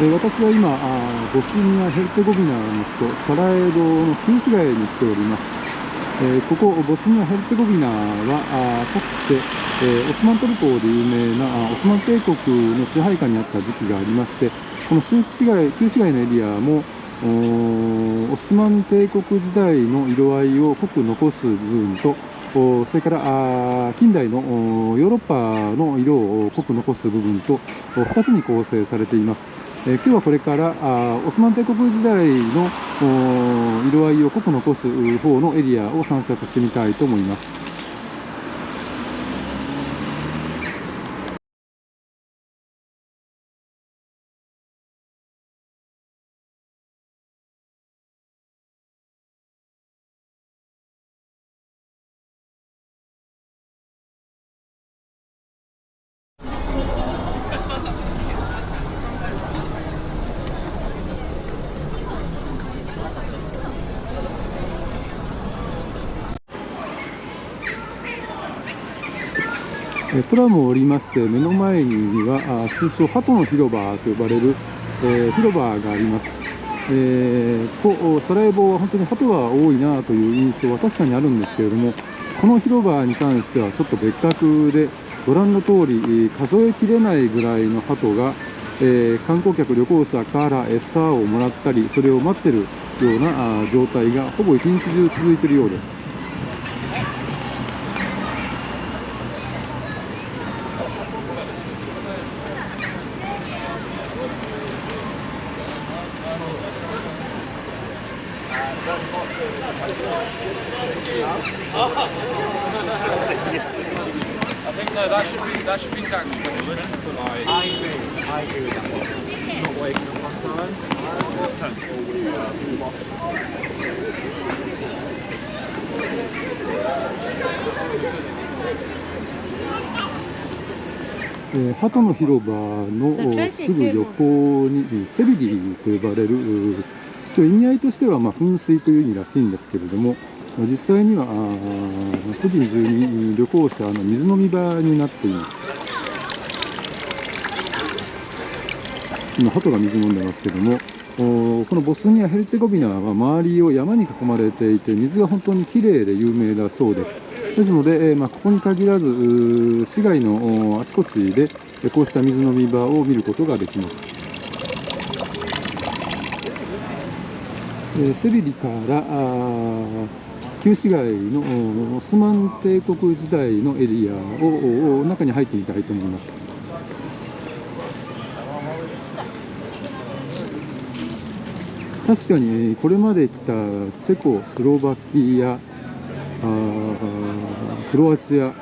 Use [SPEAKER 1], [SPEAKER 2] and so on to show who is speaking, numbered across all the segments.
[SPEAKER 1] 私は今ボスニア・ヘルツェゴビナの首都サラエボの旧市街に来ております。ここボスニア・ヘルツェゴビナはかつて、オスマントルコで有名なオスマン帝国の支配下にあった時期がありまして、この旧市街のエリアもオスマン帝国時代の色合いを濃く残す部分と、それから近代のヨーロッパの色を濃く残す部分と2つに構成されています。今日はこれからオスマン帝国時代の色合いを濃く残す方のエリアを散策してみたいと思います。トラムを降りまして目の前には通称鳩の広場と呼ばれる、広場があります。ここサラエボは本当に鳩が多いなという印象は確かにあるんですけれども、この広場に関してはちょっと別格で、ご覧の通り数えきれないぐらいの鳩が、観光客旅行者から餌をもらったりそれを待っているような状態がほぼ一日中続いているようです。鳩の広場のすぐ横にセビリと呼ばれる意味合いとしては噴水という意味らしいんですけれども、実際には個人住民旅行者の水飲み場になっています。今鳩が水飲んでますけども、このボスニア・ヘルツェゴビナは周りを山に囲まれていて水が本当にきれいで有名だそうです。ですので、ここに限らず市街のあちこちでこうした水飲み場を見ることができます。セビリから旧市街のオスマン帝国時代のエリアを中に入ってみたいと思います。確かにこれまで来たチェコ、スロバキア、クロアチア、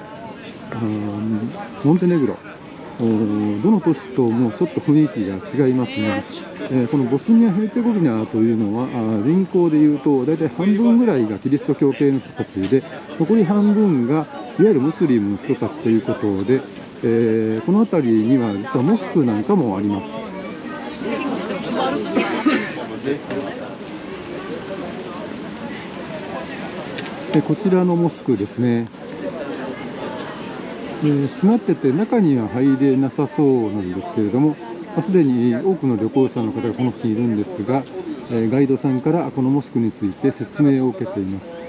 [SPEAKER 1] モンテネグロ、どの都市ともちょっと雰囲気が違いますね。このボスニア・ヘルツェゴビナというのは人口でいうと大体半分ぐらいがキリスト教系の人たちで、残り半分がいわゆるムスリムの人たちということで、この辺りには実はモスクなんかもあります。こちらのモスクですね、閉まってて中には入れなさそうなんですけれども、すでに多くの旅行者の方がこの付近いるんですが、ガイドさんからこのモスクについて説明を受けています。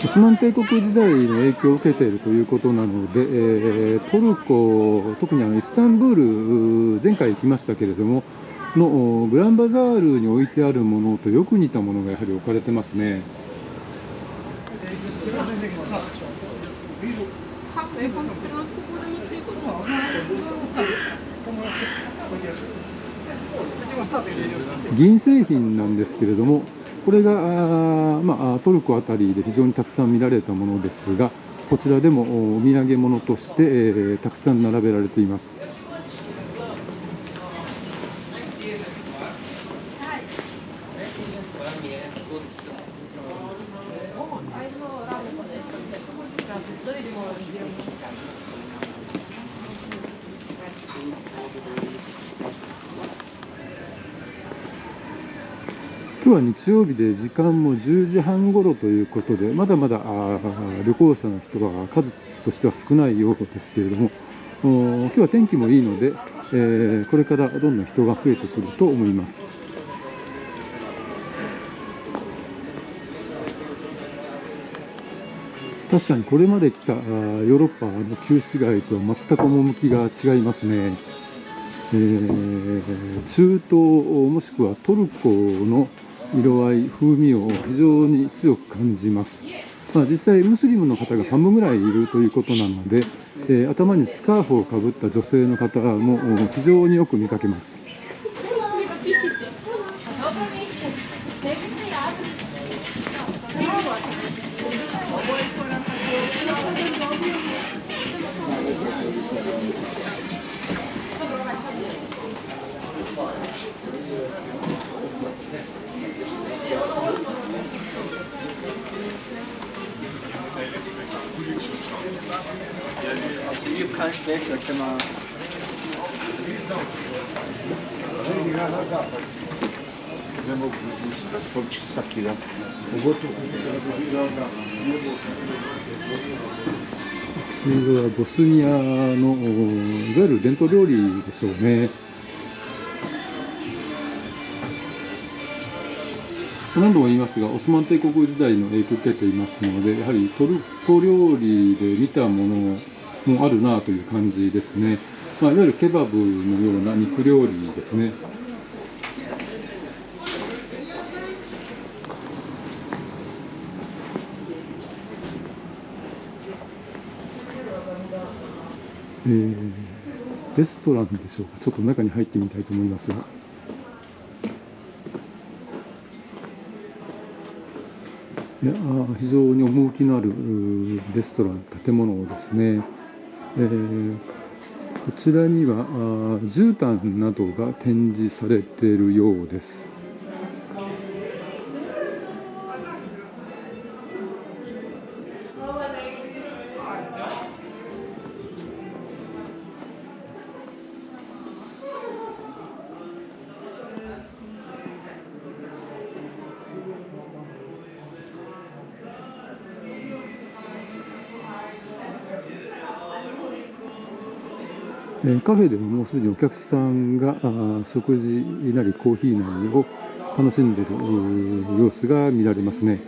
[SPEAKER 1] オスマン帝国時代の影響を受けているということなので、トルコ、特にイスタンブール、前回行きましたけれどものグランバザールに置いてあるものとよく似たものがやはり置かれてますね。銀製品なんですけれども、これがトルコあたりで非常にたくさん見られたものですが、こちらでもお土産物として、たくさん並べられています。今日は日曜日で時間も10時半頃ということで、まだまだ旅行者の人は数としては少ないようですけれども、今日は天気もいいので、これからどんどん人が増えてくると思います。確かにこれまで来たヨーロッパの旧市街とは全く趣が違いますね。中東もしくはトルコの色合い、風味を非常に強く感じます。実際ムスリムの方が半分ぐらいいるということなので、頭にスカーフをかぶった女性の方も非常によく見かけます。こちらはボスニアのいわゆる伝統料理でしょうね。何度も言いますが、オスマン帝国時代の影響を受けていますので、やはりトルコ料理で見たものもあるなという感じですね。いわゆるケバブのような肉料理ですね。レストランでしょうか。ちょっと中に入ってみたいと思いますが、非常に趣のあるレストラン、建物ですね。こちらには絨毯などが展示されているようです。カフェでももうすでにお客さんが食事なりコーヒーなりを楽しんでいる様子が見られますね。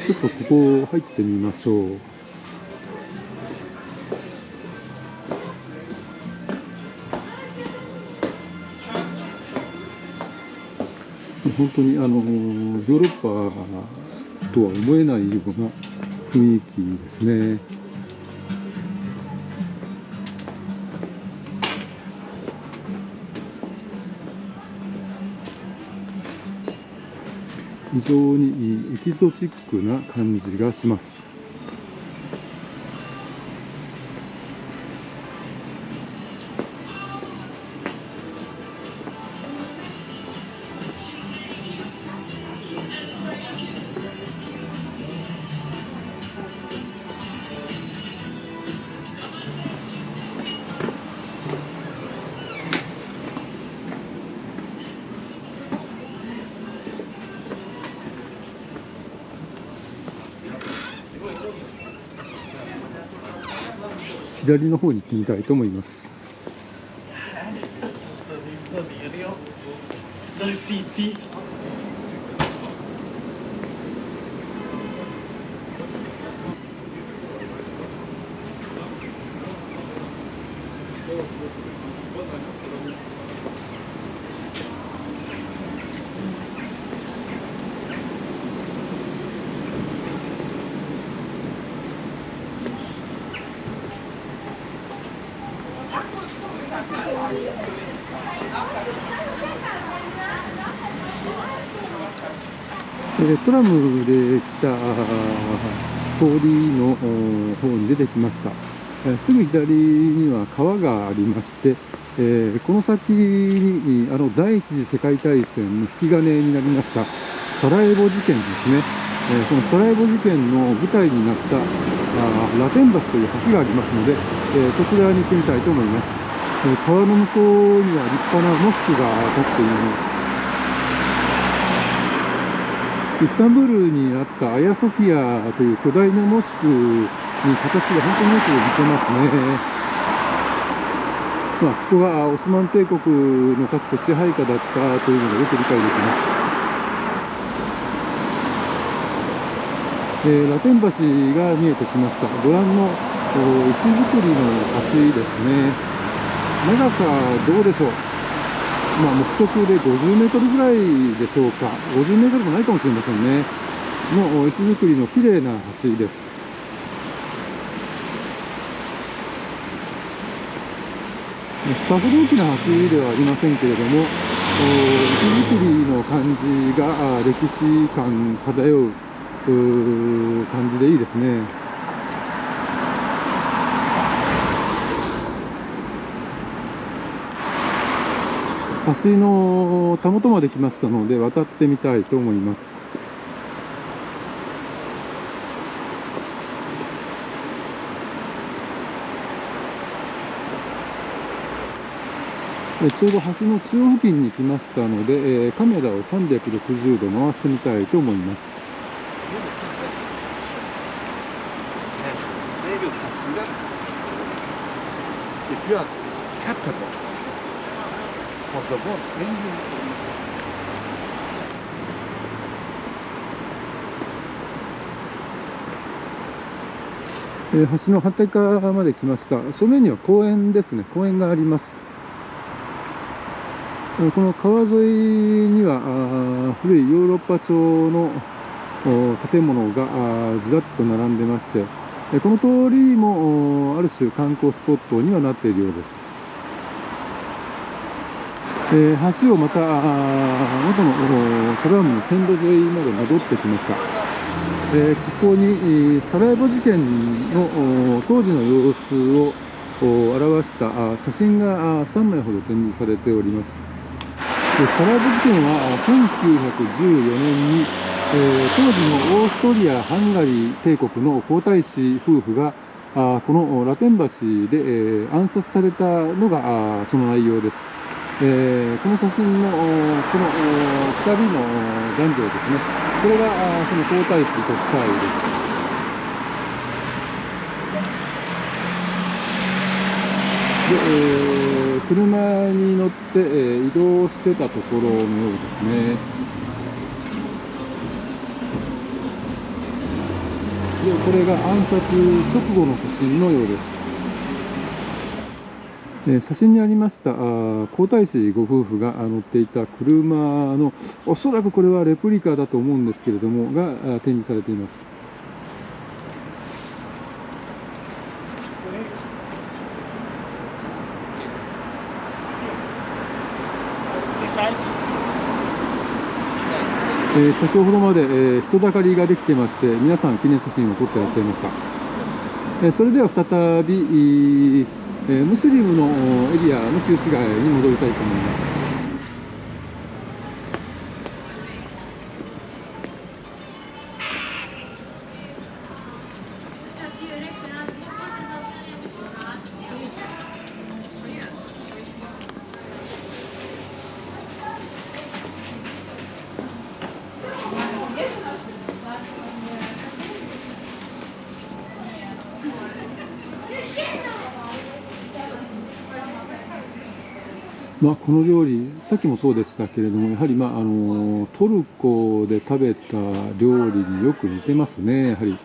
[SPEAKER 1] ちょっとここ入ってみましょう。本当にヨーロッパとは思えないような雰囲気ですね。非常にエキゾチックな感じがします。左の方に行ってみたいと思います。トラムで来た通りの方に出てきました。すぐ左には川がありまして、この先に第一次世界大戦の引き金になりましたサラエボ事件ですね。このサラエボ事件の舞台になったラテン橋という橋がありますので、そちらに行ってみたいと思います。川の向こうには立派なモスクが立っています。イスタンブールにあったアヤソフィアという巨大なモスクに形が本当によく似てますね。ここがオスマン帝国のかつて支配下だったというのがよく理解できます。ラテン橋が見えてきました。ご覧の石造りの橋ですね。長さどうでしょう。目測で50メートルぐらいでしょうか。50メートルもないかもしれませんね。の石造りの綺麗な橋です。さほど大きな橋ではありませんけれども、石造りの感じが歴史感漂う感じでいいですね。橋のたもとまで来ましたので渡ってみたいと思います。ちょうど橋の中央付近に来ましたので、カメラを360度回してみたいと思います。橋の反対側まで来ました。正面には公園ですね。公園があります。この川沿いには古いヨーロッパ調の建物がずらっと並んでまして、この通りもある種観光スポットにはなっているようです。橋をまた元のトラムの線路沿いまで戻ってきました。ここにサラエボ事件の当時の様子を表した写真が3枚ほど展示されております。サラエボ事件は1914年に、当時のオーストリア・ハンガリー帝国の皇太子夫婦がこのラテン橋で、暗殺されたのがその内容です。この写真のこの2人の男女ですね。これがその皇太子ご夫妻です。で、車に乗って移動してたところのようですね。で、これが暗殺直後の写真のようです。写真にありました皇太子ご夫婦が乗っていた車のおそらくこれはレプリカだと思うんですけれどもが展示されています。先ほどまで人だかりができてまして、皆さん記念写真を撮っていらっしゃいました。それでは再びムスリムのエリアの旧市街に戻りたいと思います。この料理、さっきもそうでしたけれども、やはりトルコで食べた料理によく似てますね、やはり。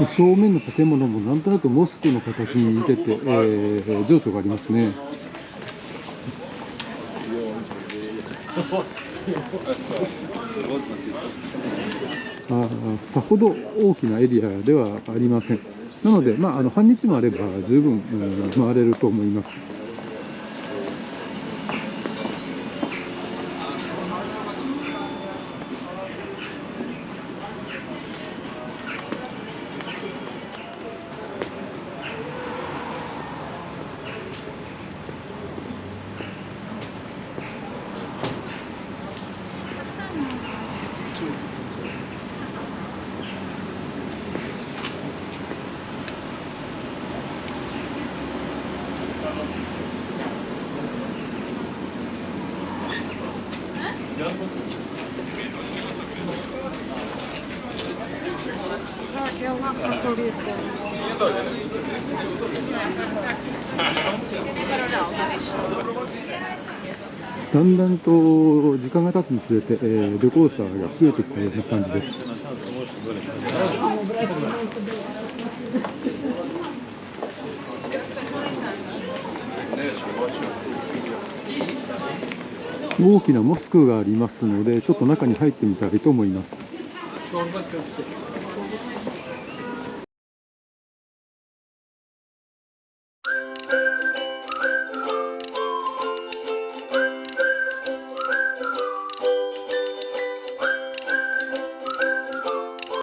[SPEAKER 1] 正面の建物もなんとなくモスクの形に似てて、情緒がありますね。さほど大きなエリアではありません。なので、半日もあれば十分、回れると思います。だんだんと時間が経つにつれて、旅行者が増えてきたような感じです。大きなモスクがありますので、ちょっと中に入ってみたいと思います。